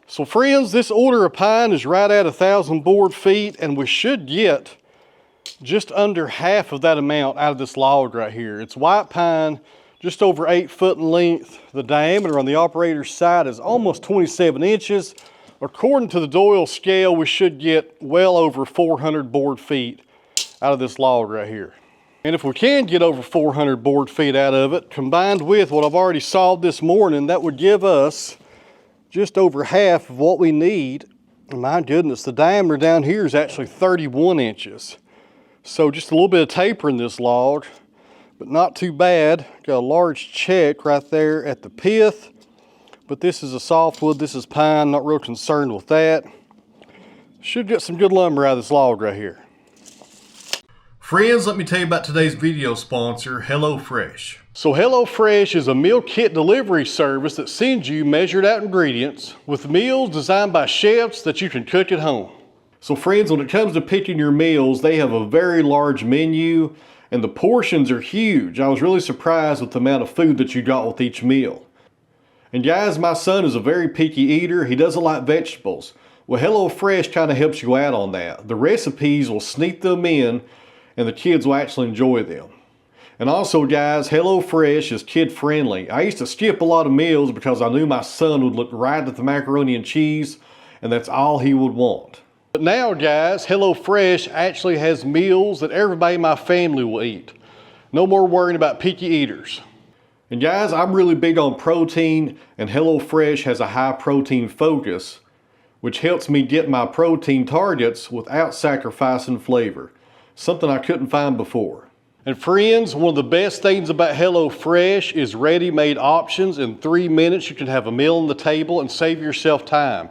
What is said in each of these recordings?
So friends, this order of pine is right at 1,000 board feet, and we should get just under half of that amount out of this log right here. It's white pine, just over 8 foot in length. The diameter on the operator's side is almost 27 inches. According to the Doyle scale, we should get well over 400 board feet out of this log right here. And if we can get over 400 board feet out of it, combined with what I've already sawed this morning, that would give us just over half of what we need. And my goodness, the diameter down here is actually 31 inches. So just a little bit of taper in this log, but not too bad. Got a large check right there at the pith, but this is a softwood, this is pine, not real concerned with that. Should get some good lumber out of this log right here. Friends, let me tell you about today's video sponsor, HelloFresh. So HelloFresh is a meal kit delivery service that sends you measured out ingredients with meals designed by chefs that you can cook at home. So friends, when it comes to picking your meals, they have a very large menu and the portions are huge. I was really surprised with the amount of food that you got with each meal. And guys, my son is a very picky eater. He doesn't like vegetables. Well, HelloFresh kind of helps you out on that. The recipes will sneak them in and the kids will actually enjoy them. And also guys, HelloFresh is kid friendly. I used to skip a lot of meals because I knew my son would look right at the macaroni and cheese and that's all he would want. But now guys, HelloFresh actually has meals that everybody in my family will eat. No more worrying about picky eaters. And guys, I'm really big on protein and HelloFresh has a high protein focus, which helps me get my protein targets without sacrificing flavor. Something I couldn't find before. And friends, one of the best things about HelloFresh is ready-made options. In 3 minutes, you can have a meal on the table and save yourself time.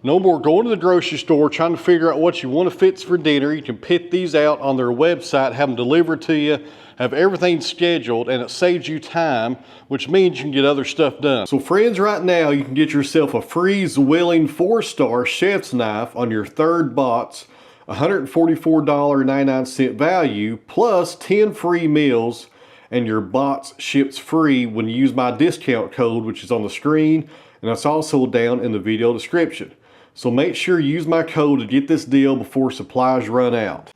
No more going to the grocery store trying to figure out what you want to fix for dinner. You can pick these out on their website, have them delivered to you, have everything scheduled, and it saves you time, which means you can get other stuff done. So friends, right now, you can get yourself a freeze willing 4-star chef's knife on your third box, $144.99 value, plus 10 free meals, and your box ships free when you use my discount code, which is on the screen, and that's also down in the video description. So make sure you use my code to get this deal before supplies run out.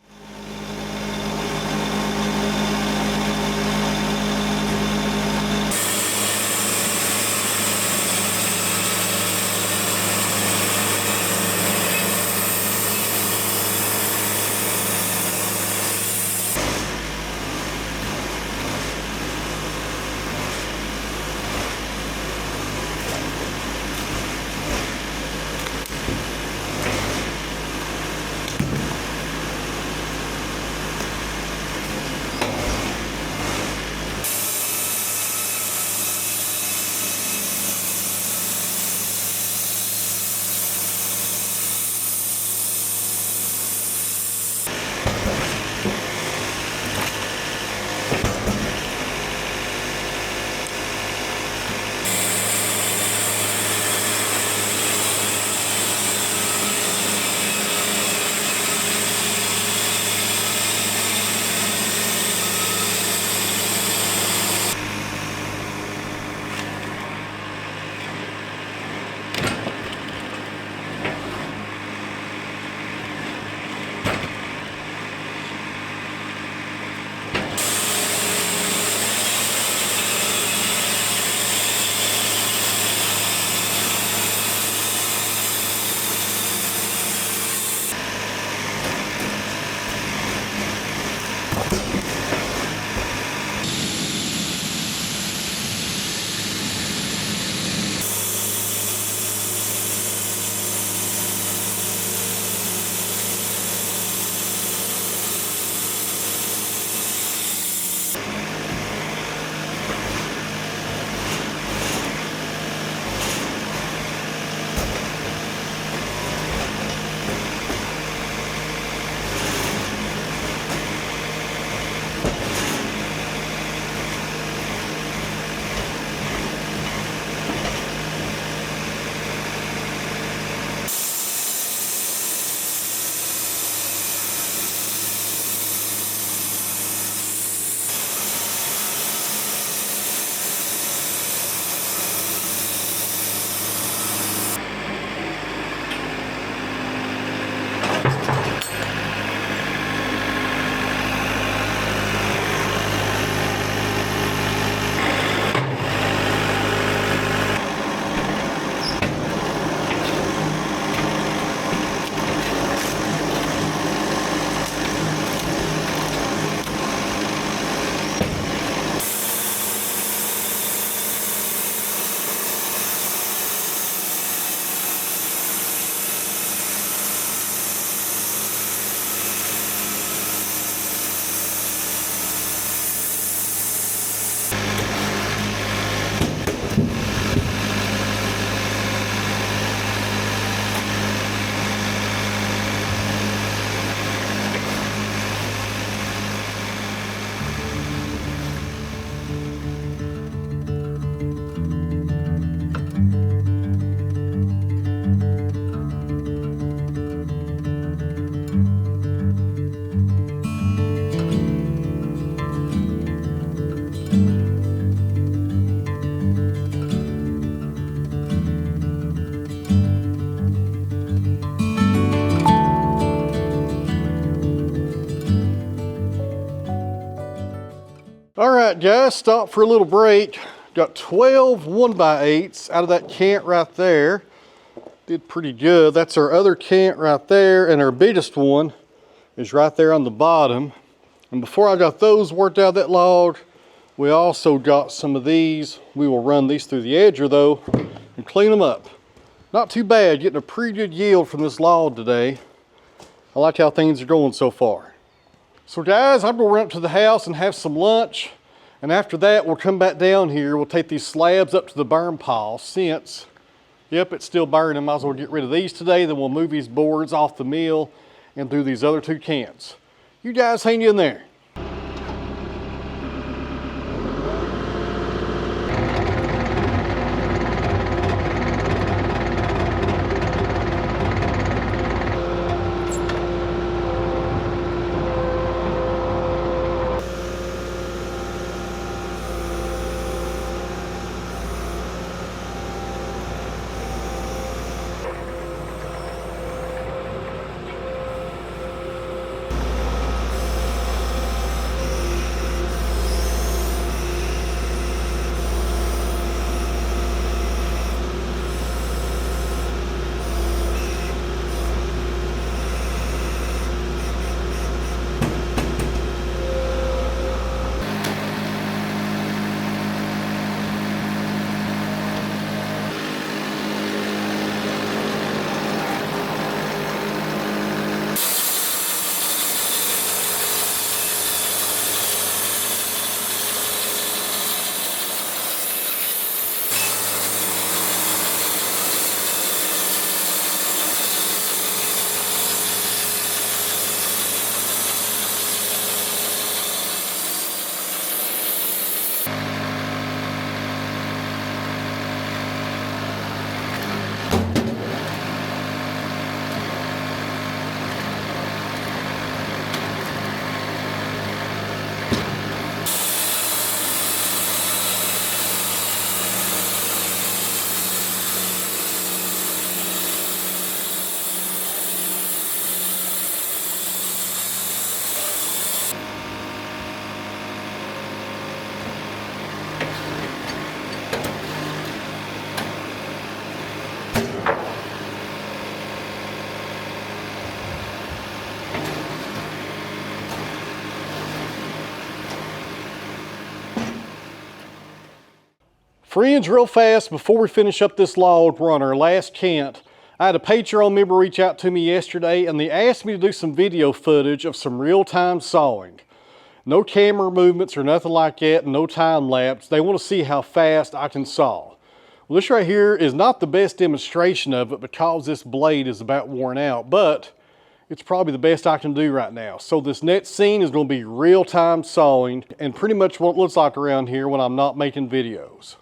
All right, guys, stop for a little break. Got 12 1x8s out of that cant right there. Did pretty good. That's our other cant right there, and our biggest one is right there on the bottom. And before I got those worked out of that log, we also got some of these. We will run these through the edger though and clean them up. Not too bad, getting a pretty good yield from this log today. I like how things are going so far. So guys, I'm gonna run up to the house and have some lunch. And after that, we'll come back down here. We'll take these slabs up to the burn pile since, yep, it's still burning. Might as well get rid of these today. Then we'll move these boards off the mill and do these other 2 cants. You guys hang in there. Friends, real fast, before we finish up this log, we're on our last cant. I had a Patreon member reach out to me yesterday and they asked me to do some video footage of some real-time sawing. No camera movements or nothing like that, no time lapse. They want to see how fast I can saw. Well, this right here is not the best demonstration of it because this blade is about worn out, but it's probably the best I can do right now. So this next scene is going to be real-time sawing and pretty much what it looks like around here when I'm not making videos.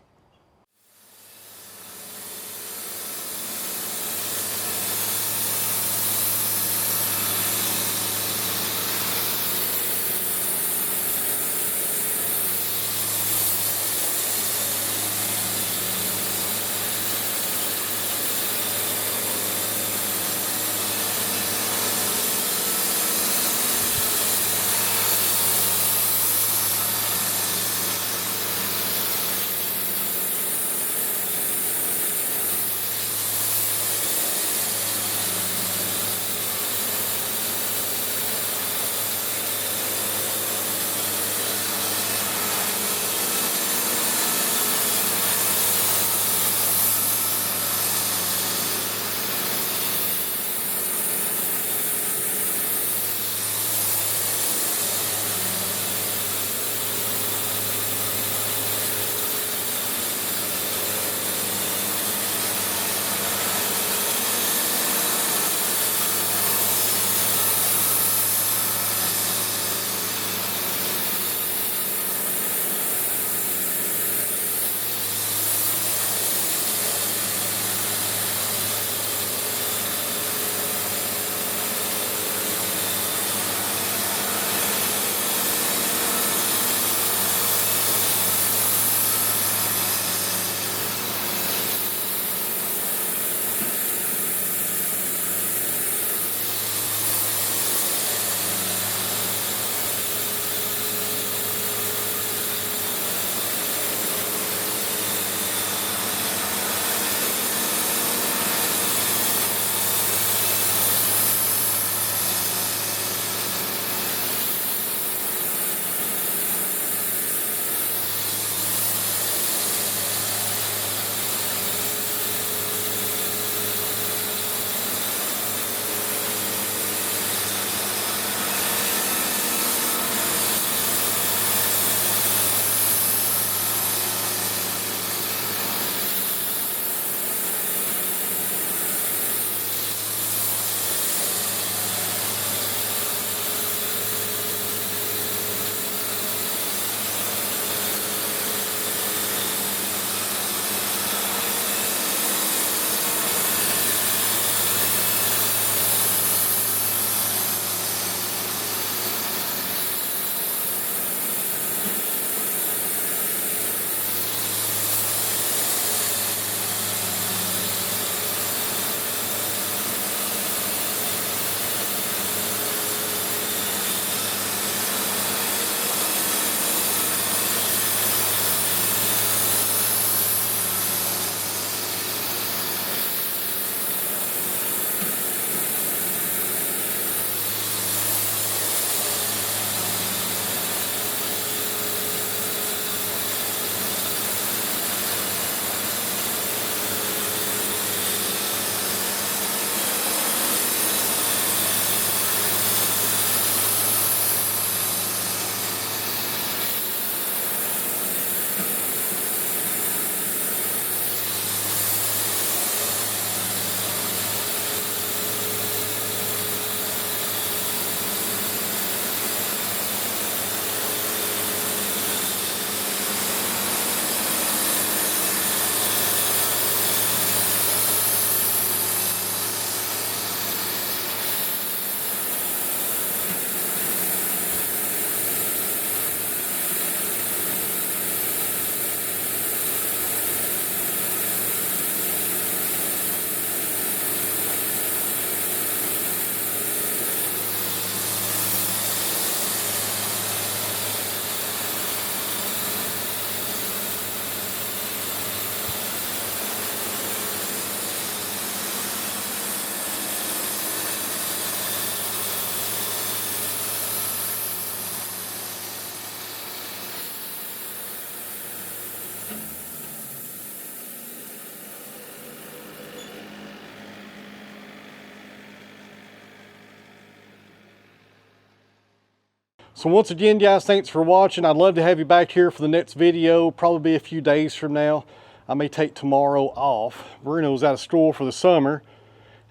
So once again, guys, thanks for watching. I'd love to have you back here for the next video, probably be a few days from now. I may take tomorrow off. Bruno's out of school for the summer,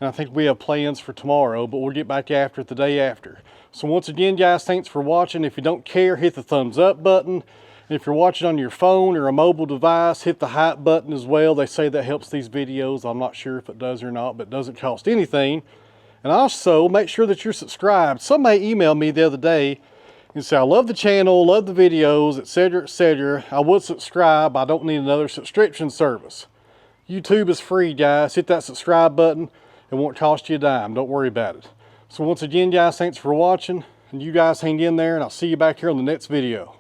and I think we have plans for tomorrow, but we'll get back after it the day after. So once again, guys, thanks for watching. If you don't care, hit the thumbs up button. And if you're watching on your phone or a mobile device, hit the hype button as well. They say that helps these videos. I'm not sure if it does or not, but it doesn't cost anything. And also, make sure that you're subscribed. Somebody emailed me the other day and said, I love the channel, love the videos, etc., etc. I would subscribe. I don't need another subscription service. YouTube is free, guys. Hit that subscribe button. It won't cost you a dime. Don't worry about it. So once again, guys, thanks for watching. And you guys hang in there, and I'll see you back here on the next video.